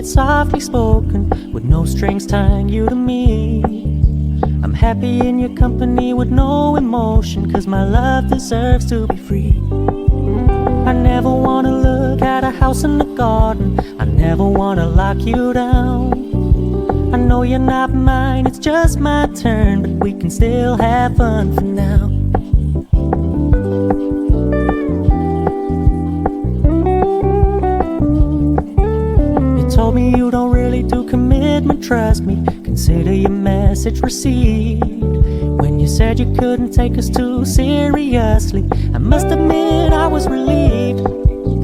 it softly spoken, with no strings tying you to me. I'm happy in your company with no emotion, 'cause my love deserves to be free. I never wanna look at a house in the garden, I never wanna lock you down. I know you're not mine, it's just my turn, but we can still have fun for now. You told me you don't really do commitment, trust me, consider your message received. When you said you couldn't take us too seriously, I must admit I was relieved.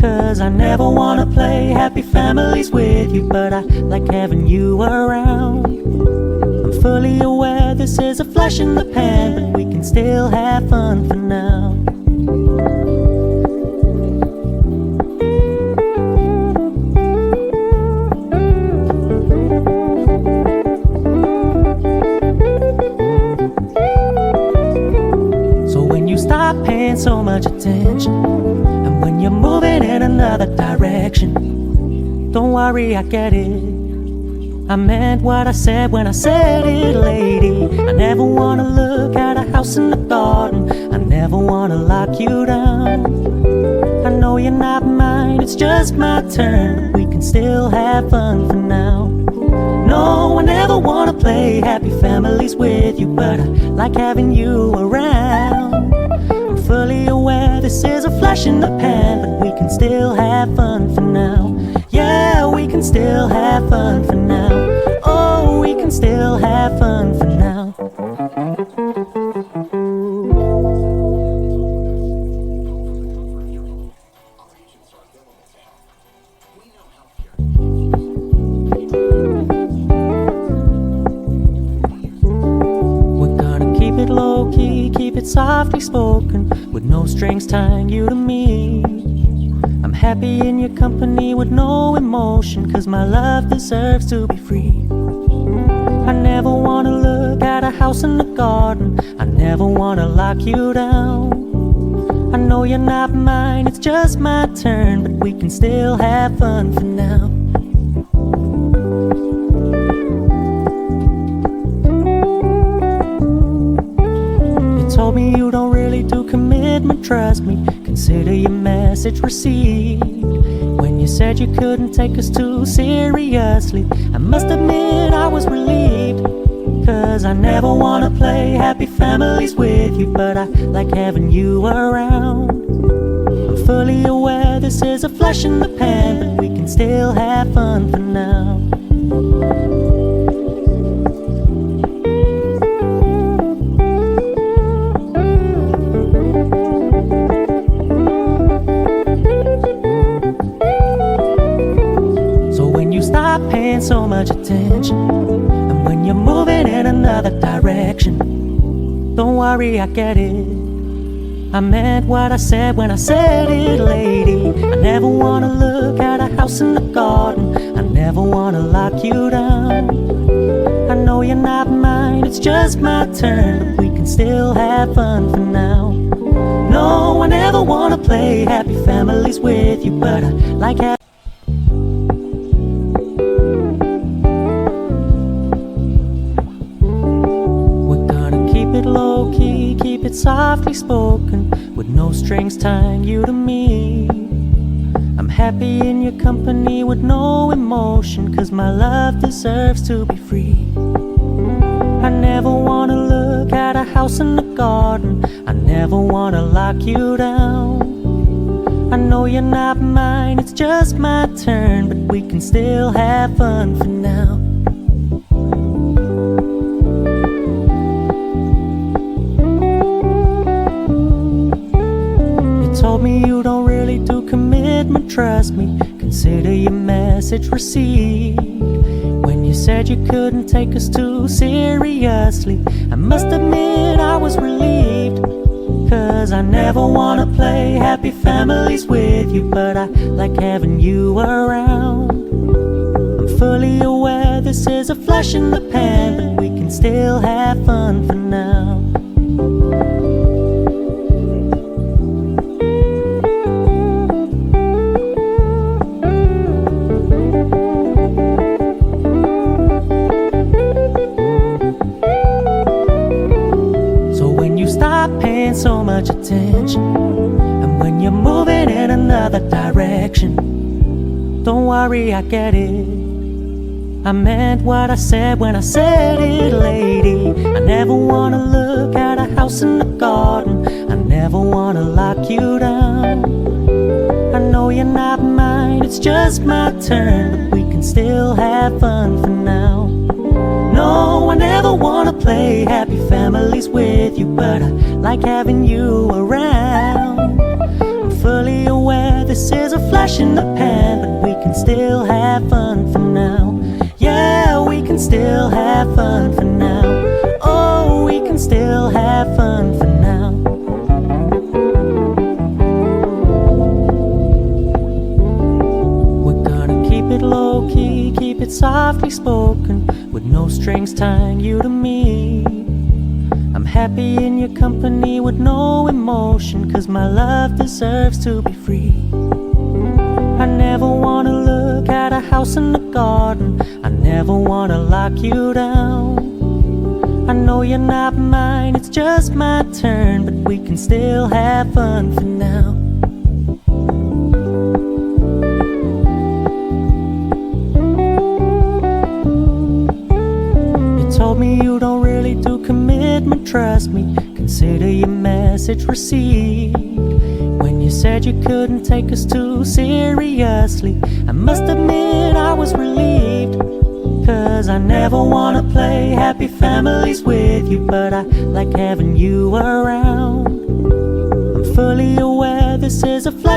'Cause I never wanna play happy families with you, but I like having you around. I'm fully aware this is a flash in the pan, but we can still have fun for now. So when you stop paying so much attention, and when you're moving in another direction, don't worry, I get it. I meant what I said when I said it, lady. I never wanna look at a house in the garden, I never wanna lock you down. I know you're not mine, it's just my turn, we can still have fun for now. No, I never wanna play happy families with you, but I like having you around. I'm fully aware this is a flash in the pan, but we can still have fun for now. Yeah, we can still have fun for now. Oh, we can still have fun for now. We're gonna keep it low key, keep it softly spoken, with no strings tying you to me. I'm happy in your company with no emotion, 'cause my love deserves to be free. I never wanna look at a house in the garden, I never wanna lock you down. I know you're not mine, it's just my turn, but we can still have fun for now. You told me you don't really do commitment, trust me, consider your message received. When you said you couldn't take us too seriously, I must admit I was relieved. 'Cause I never wanna play happy families with you, but I like having you around. I'm fully aware this is a flash in the pan, but we can still have fun for now. Stop paying so much attention, and when you're moving in another direction, don't worry, I get it. I meant what I said when I said it, lady. I never wanna look at a house in the garden, I never wanna lock you down. I know you're not mine, it's just my turn, but we can still have fun for now. No, I never wanna play happy families with you, but I like having low-key, keep it softly spoken, with no strings tying you to me. I'm happy in your company with no emotion, 'cause my love deserves to be free. I never wanna look at a house in the garden, I never wanna lock you down. I know you're not mine, it's just my turn, but we can still have fun for now. Told me you don't really do commitment, trust me, consider your message received. When you said you couldn't take us too seriously, I must admit I was relieved. 'Cause I never wanna play happy families with you, but I like having you around. I'm fully aware this is a flash in the pan, but we can still have fun for now. stop paying so much attention, and when you're moving in another direction, don't worry, I get it. I meant what I said when I said it, lady. I never wanna look at a house in the garden. I never wanna lock you down. I know you're not mine, it's just my turn, but we can still have fun for now. No, I never wanna play happy families with you, but I like having you around. I'm fully aware this is a flash in the pan, but we can still have fun for now. Yeah, we can still have fun for now. Oh, we can still have fun for now. We're gonna keep it low-key, keep it softly spoken, with no strings tying you to me. I'm happy in your company with no emotion, 'cause my love deserves to be free. I never wanna look at a house in the garden. I never wanna lock you down. I know you're not mine, it's just my turn, but we can still have fun for now. You told me you don't really do commitment, trust me. Consider your message received. When you said you couldn't take us too seriously, I must admit I was relieved, 'cause I never wanna play happy families with you, but I like having you around. I'm fully aware this is a flash